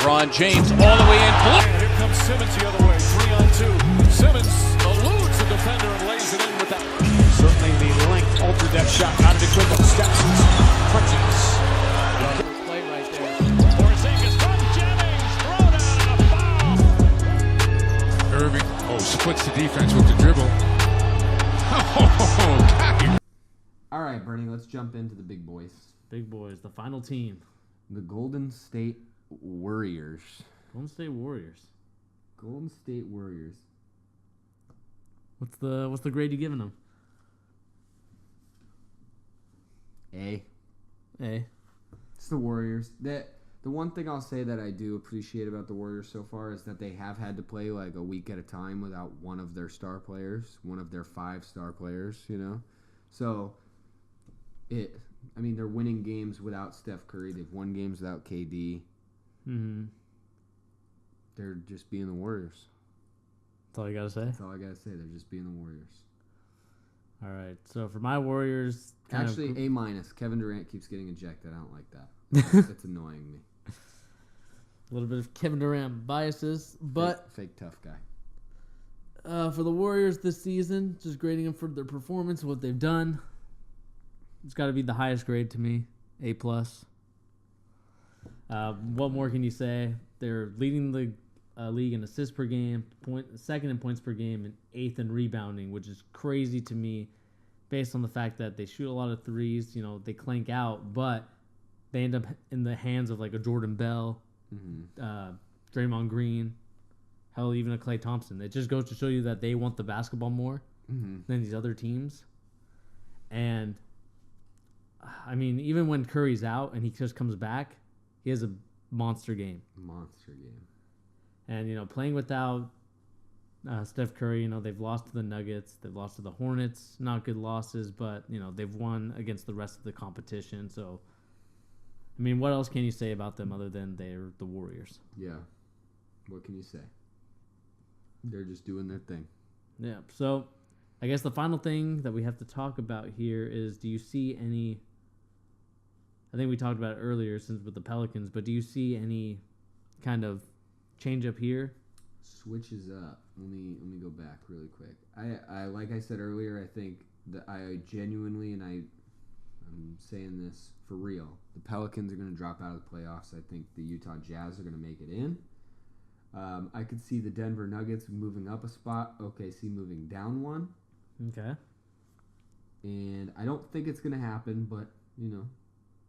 LeBron James all the way in. And here comes Simmons the other way, 3-on-2. Simmons eludes the defender and lays it in with that. Certainly the length altered that shot. Out of the equipment, steps and crunches. Play right there. Porzingis from Jennings, throw down and a foul. Irving, splits the defense with the dribble. God. All right, Bernie, let's jump into the big boys. Big boys, the final team. The Golden State Warriors. Golden State Warriors. Golden State Warriors. What's the grade you giving them? A. A. It's the Warriors. The one thing I'll say that I do appreciate about the Warriors so far is that they have had to play like a week at a time without one of their star players, one of their 5 star players, you know? So, they're winning games without Steph Curry. They've won games without KD. Mm-hmm. They're just being the Warriors. That's all you got to say? That's all I got to say. They're just being the Warriors. All right. So, for my Warriors... Actually, A-. Kevin Durant keeps getting ejected. I don't like that. It's annoying me. A little bit of Kevin Durant biases, but... Fake tough guy. For the Warriors this season, just grading them for their performance, what they've done, it's got to be the highest grade to me, A+. What more can you say? They're leading the league in assists per game, second in points per game, and 8th in rebounding, which is crazy to me based on the fact that they shoot a lot of threes. You know, they clank out, but they end up in the hands of like a Jordan Bell, Draymond Green, hell, even a Klay Thompson. It just goes to show you that they want the basketball more than these other teams. And, even when Curry's out and he just comes back, he has a monster game. And, playing without Steph Curry, they've lost to the Nuggets. They've lost to the Hornets. Not good losses, but, they've won against the rest of the competition. So, what else can you say about them other than they're the Warriors? Yeah. What can you say? They're just doing their thing. Yeah. So, I guess the final thing that we have to talk about here is, do you see any... I think we talked about it earlier since with the Pelicans, but do you see any kind of change up here? Switches up. Let me go back really quick. I like I said earlier, I think that I genuinely, and I'm saying this for real, the Pelicans are going to drop out of the playoffs. I think the Utah Jazz are going to make it in. I could see the Denver Nuggets moving up a spot, OKC moving down one. Okay. And I don't think it's going to happen, but,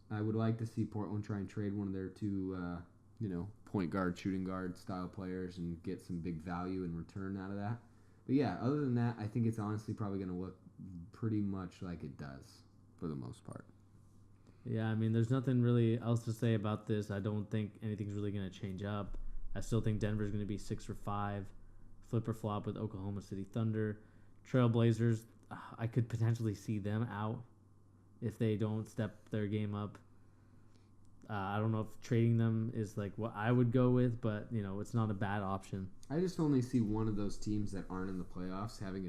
I would like to see Portland try and trade one of their 2, point guard, shooting guard style players and get some big value in return out of that. But yeah, other than that, I think it's honestly probably going to look pretty much like it does for the most part. Yeah, there's nothing really else to say about this. I don't think anything's really going to change up. I still think Denver's going to be 6 or 5, flip or flop with Oklahoma City Thunder. Trailblazers, I could potentially see them out if they don't step their game up. I don't know if trading them is like what I would go with, but it's not a bad option. I just only see one of those teams that aren't in the playoffs having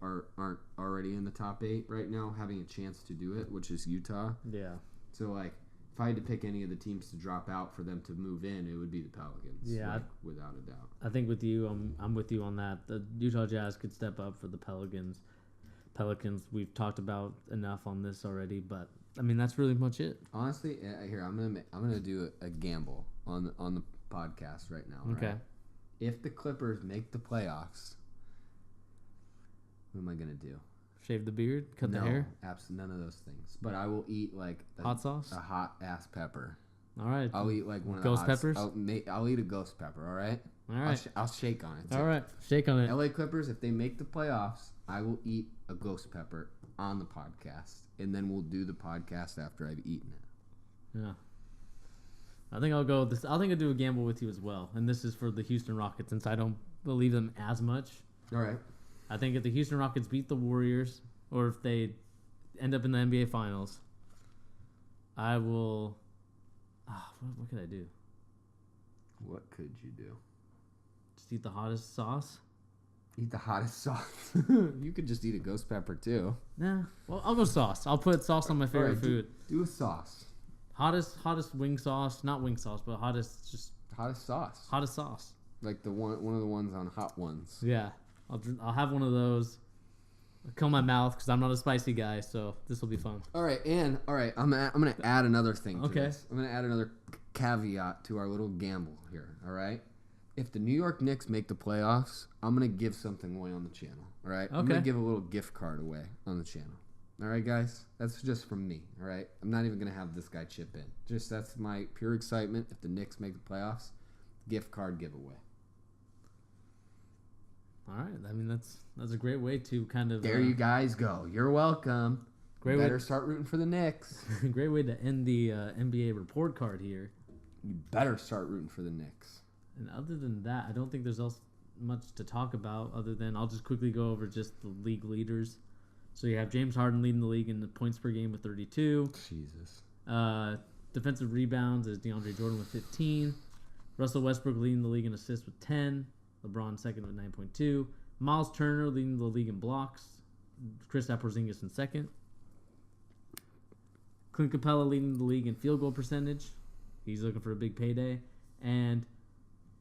aren't already in the top 8 right now having a chance to do it, which is Utah. Yeah. So if I had to pick any of the teams to drop out for them to move in, it would be the Pelicans. Yeah, without a doubt. I think with you, I'm with you on that. The Utah Jazz could step up for the Pelicans. We've talked about enough on this already, but that's really much it. Honestly, here I'm gonna do a gamble on the podcast right now. Okay. Right? If the Clippers make the playoffs, what am I gonna do? Shave the beard, cut the hair. Absolutely none of those things. But I will eat hot sauce, a hot ass pepper. All right. I'll eat one of the ghost peppers. I'll eat a ghost pepper. All right. All right. I'll shake on it. All right. Shake on it. LA Clippers, if they make the playoffs, I will eat a ghost pepper on the podcast, and then we'll do the podcast after I've eaten it. Yeah. I think I'll go with this. I think I'll do a gamble with you as well, and this is for the Houston Rockets since I don't believe them as much. All right. I think if the Houston Rockets beat the Warriors, or if they end up in the NBA Finals, I will... what could I do? What could you do? Just eat the hottest sauce? Eat the hottest sauce. You could just eat a ghost pepper too. Nah. Well, I'll go sauce. I'll put sauce on my favorite food. Do a sauce. Hottest wing sauce. Not wing sauce, but hottest just Hottest sauce. Hottest sauce. Like one of the ones on Hot Ones. Yeah, I'll have one of those. I'll kill my mouth because I'm not a spicy guy, so this will be fun. All right, I'm gonna add another thing to Okay. this. I'm gonna add another caveat to our little gamble here. All right, if the New York Knicks make the playoffs, I'm gonna give something away on the channel. All right, I'm gonna Okay. give a little gift card away on the channel. All right, guys, that's just from me. All right, I'm not even gonna have this guy chip in. Just that's my pure excitement. If the Knicks make the playoffs, gift card giveaway. All right, I mean that's a great way to kind of There you guys go. You're welcome. Great Better way, start rooting for the Knicks. great way to end the NBA report card here. You better start rooting for the Knicks. And other than that, I don't think there's else much to talk about. Other than I'll just quickly go over just the league leaders. So you have James Harden leading the league in the points per game with 32. Jesus. Defensive rebounds is DeAndre Jordan with 15. Russell Westbrook leading the league in assists with 10. LeBron second with 9.2. Miles Turner leading the league in blocks. Kristaps Porzingis in second. Clint Capella leading the league in field goal percentage. He's looking for a big payday. And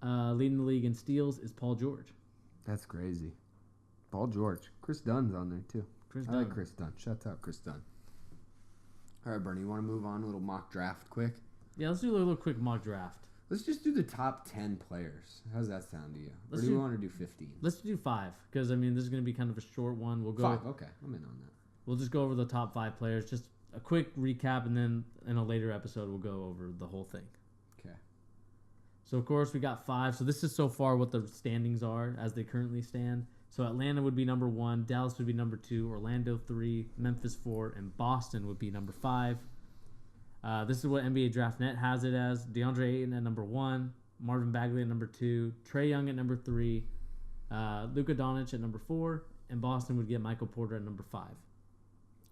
leading the league in steals is Paul George. That's crazy. Paul George. Chris Dunn's on there, too. Chris I like Dunn. Chris Dunn. Shout out Chris Dunn. All right, Bernie, you want to move on? A little mock draft quick? Yeah, let's do a little quick mock draft. Let's just do the top 10 players. How's that sound to you? Let's or do you do- want to do 15? Let's do 5 because I mean this is going to be kind of a short one. We'll go. 5. Okay, I'm in on that. We'll just go over the top 5 players. Just a quick recap, and then in a later episode we'll go over the whole thing. Okay. So of course we got 5. So this is so far what the standings are as they currently stand. So Atlanta would be number 1, Dallas would be number 2, Orlando 3, Memphis 4, and Boston would be number 5. This is what NBA Draft Net has it as: DeAndre Ayton at number 1, Marvin Bagley at number 2, Trae Young at number 3, Luka Doncic at number 4, and Boston would get Michael Porter at number 5.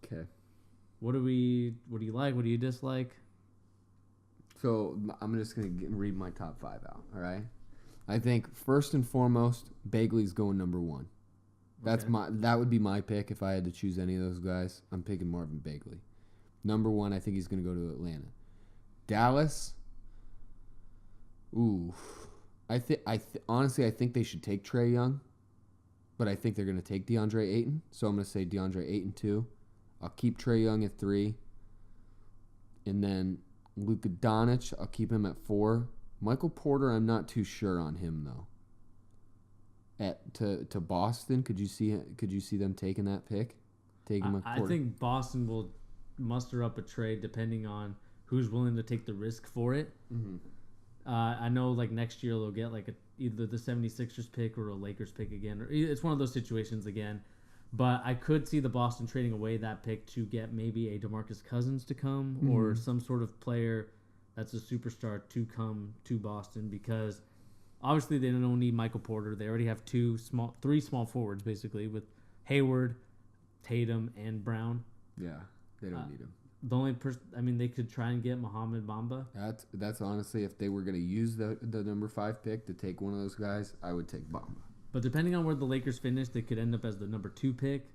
Okay. What do you like? What do you dislike? So I'm just going to read my top 5 out, all right? I think first and foremost, Bagley's going number 1. That's Okay. that would be my pick if I had to choose any of those guys. I'm picking Marvin Bagley. Number 1, I think he's going to go to Atlanta. Dallas. Ooh. Honestly, I think they should take Trae Young, but I think they're going to take DeAndre Ayton. So I'm going to say DeAndre Ayton 2. I'll keep Trae Young at 3. And then Luka Doncic, I'll keep him at 4. Michael Porter, I'm not too sure on him though. To Boston, could you see them taking that pick? Taking I Porter? think Boston will muster up a trade depending on who's willing to take the risk for it. Mm-hmm. I know like next year they'll get like either the 76ers pick or a Lakers pick again. Or it's one of those situations again. But I could see the Boston trading away that pick to get maybe a DeMarcus Cousins to come or some sort of player that's a superstar to come to Boston, because obviously they don't need Michael Porter. They already have three small forwards basically with Hayward, Tatum, and Brown. Yeah, they don't need him. The only person, I mean, they could try and get Mohamed Bamba. That's honestly, if they were going to use the number 5 pick to take one of those guys, I would take Bamba. But depending on where the Lakers finish, they could end up as the number 2 pick.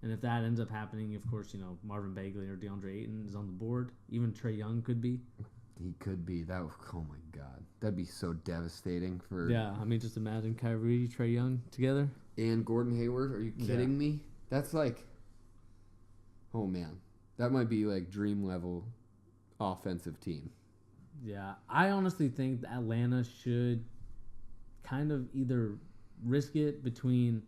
And if that ends up happening, of course, Marvin Bagley or DeAndre Ayton is on the board. Even Trae Young could be. He could be. Oh my God, that'd be so devastating for. Yeah, I mean, just imagine Kyrie, Trae Young together. And Gordon Hayward. Are you kidding me? That's like. Oh man, that might be like dream level offensive team. Yeah, I honestly think that Atlanta should kind of either risk it between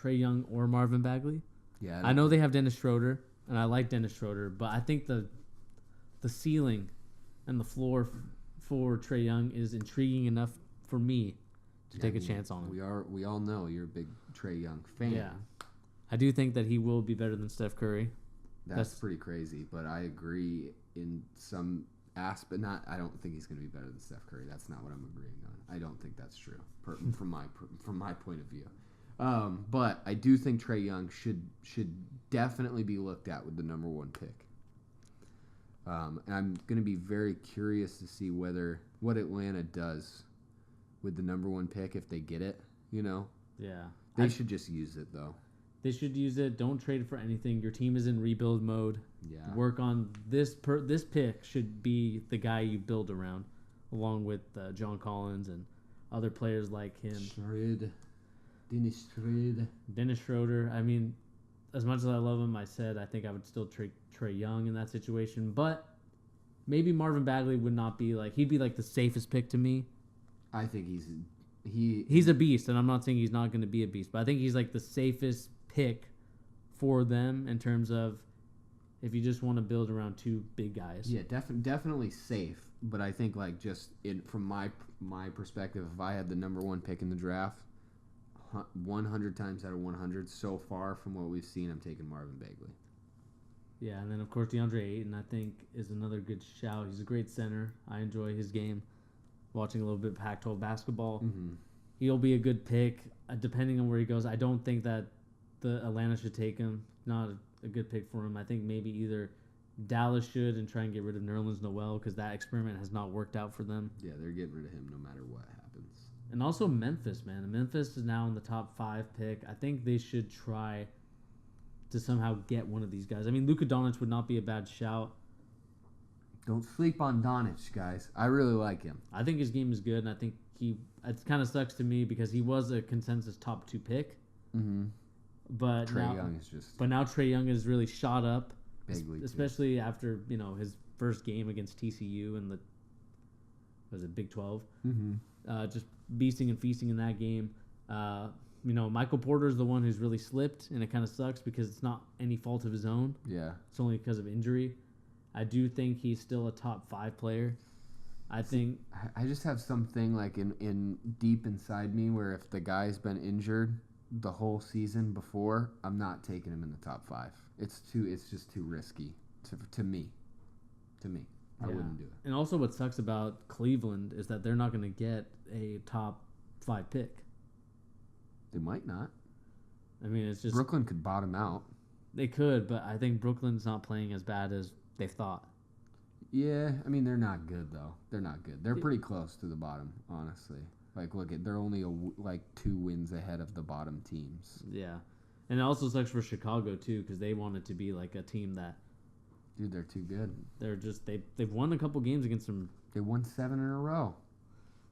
Trae Young or Marvin Bagley. Yeah, I know they have Dennis Schroeder, and I like Dennis Schroeder, but I think the ceiling and the floor for Trae Young is intriguing enough for me to take a chance on him. We all know you're a big Trae Young fan. Yeah, I do think that he will be better than Steph Curry. That's pretty crazy, but I agree in some aspect. I don't think he's going to be better than Steph Curry. That's not what I'm agreeing on. I don't think that's true from my point of view. But I do think Trae Young should definitely be looked at with the number 1 pick. And I'm going to be very curious to see what Atlanta does with the number 1 pick if they get it. Yeah, They should just use it though. they should use it. Don't trade it for anything. Your team is in rebuild mode. Yeah. Work on this. This pick should be the guy you build around. along with John Collins and other players like him. Dennis Schroeder. I mean, as much as I love him, I think I would still trade Trey Young in that situation. But maybe Marvin Bagley would not be he'd be the safest pick to me. I think he's a beast, and I'm not saying he's not going to be a beast, but I think he's the safest pick for them in terms of if you just want to build around two big guys. Yeah, definitely safe. But I think from my perspective, if I had the number 1 pick in the draft, 100 times out of 100 so far from what we've seen, I'm taking Marvin Bagley. Yeah, and then of course DeAndre Ayton I think is another good shout. He's a great center. I enjoy his game. Watching a little bit of Pac-12 basketball. Mm-hmm. He'll be a good pick depending on where he goes. I don't think that the Atlanta should take him. Not a good pick for him. I think maybe either Dallas should and try and get rid of Nerlens Noel because that experiment has not worked out for them. Yeah, they're getting rid of him no matter what happens. And also Memphis, man. Memphis is now in the top 5 pick. I think they should try to somehow get one of these guys. I mean, Luka Doncic would not be a bad shout. Don't sleep on Doncic, guys. I really like him. I think his game is good, and I think it kind of sucks to me because he was a consensus top 2 pick. Mm-hmm. But Trey Young is just... But now Trey Young has really shot up, especially after his first game against TCU in the Big 12. Mm-hmm. Just beasting and feasting in that game. Michael Porter is the one who's really slipped, and it kind of sucks because it's not any fault of his own. Yeah. It's only because of injury. I do think he's still a top 5 player. I just have something in deep inside me where if the guy's been injured the whole season before, I'm not taking him in the top 5. It's just too risky to me. I wouldn't do it. And also what sucks about Cleveland is that they're not going to get a top 5 pick. They might not. I mean, it's just Brooklyn could bottom out. They could, but I think Brooklyn's not playing as bad as they thought. Yeah, I mean, they're not good, though. They're not good. They're pretty close to the bottom, honestly. They're only 2 wins ahead of the bottom teams. Yeah. And it also sucks for Chicago, too, because they wanted to be a team that... Dude, they're too good. They're just... They've won a couple games against them. They won 7 in a row.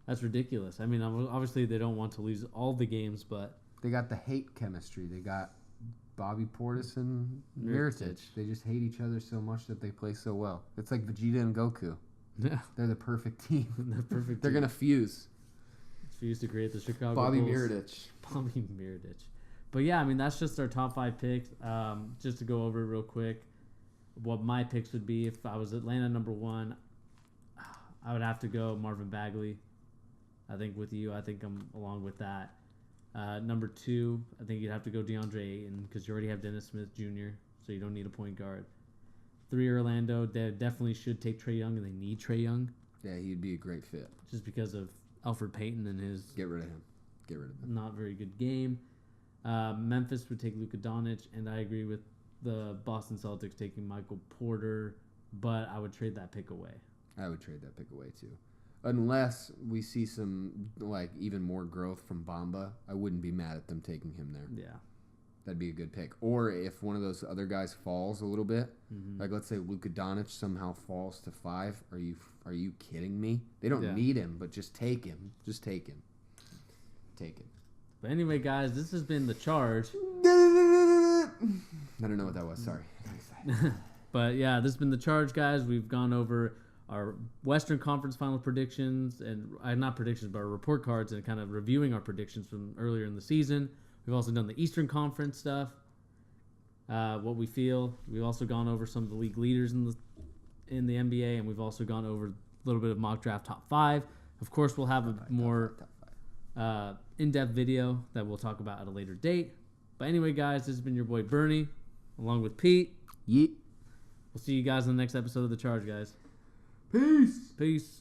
That's ridiculous. I mean, obviously they don't want to lose all the games, but... They got the hate chemistry. They got Bobby Portis and Mirotic. They just hate each other so much that they play so well. It's like Vegeta and Goku. Yeah. They're the perfect team. They're going to fuse. Fuse to create the Chicago Bobby Bulls. Mirotic. But yeah, I mean, that's just our top 5 picks. Just to go over it real quick, what my picks would be if I was Atlanta number 1, I would have to go Marvin Bagley. I think with you, I think I'm along with that. Number 2, I think you'd have to go DeAndre Ayton because you already have Dennis Smith Jr., so you don't need a point guard. 3, Orlando. They definitely should take Trey Young, and they need Trey Young. Yeah, he'd be a great fit. Just because of Alfred Payton and his... Get rid of him. Not very good game. Memphis would take Luka Doncic, and I agree with the Boston Celtics taking Michael Porter, but I would trade that pick away. I would trade that pick away, too. Unless we see some, even more growth from Bamba, I wouldn't be mad at them taking him there. Yeah. That'd be a good pick. Or if one of those other guys falls a little bit, let's say Luka Doncic somehow falls to 5, are you kidding me? They don't need him, but just take him. Take him. But anyway, guys, this has been The Charge. I don't know what that was. Sorry. But yeah, this has been The Charge, guys. We've gone over our Western Conference final predictions, and not predictions, but our report cards, and kind of reviewing our predictions from earlier in the season. We've also done the Eastern Conference stuff, what we feel. We've also gone over some of the league leaders in the NBA, and we've also gone over a little bit of mock draft top 5. Of course, we'll have a more in-depth video that we'll talk about at a later date. But anyway, guys, this has been your boy Bernie, along with Pete. Yeet. We'll see you guys in the next episode of The Charge, guys. Peace. Peace.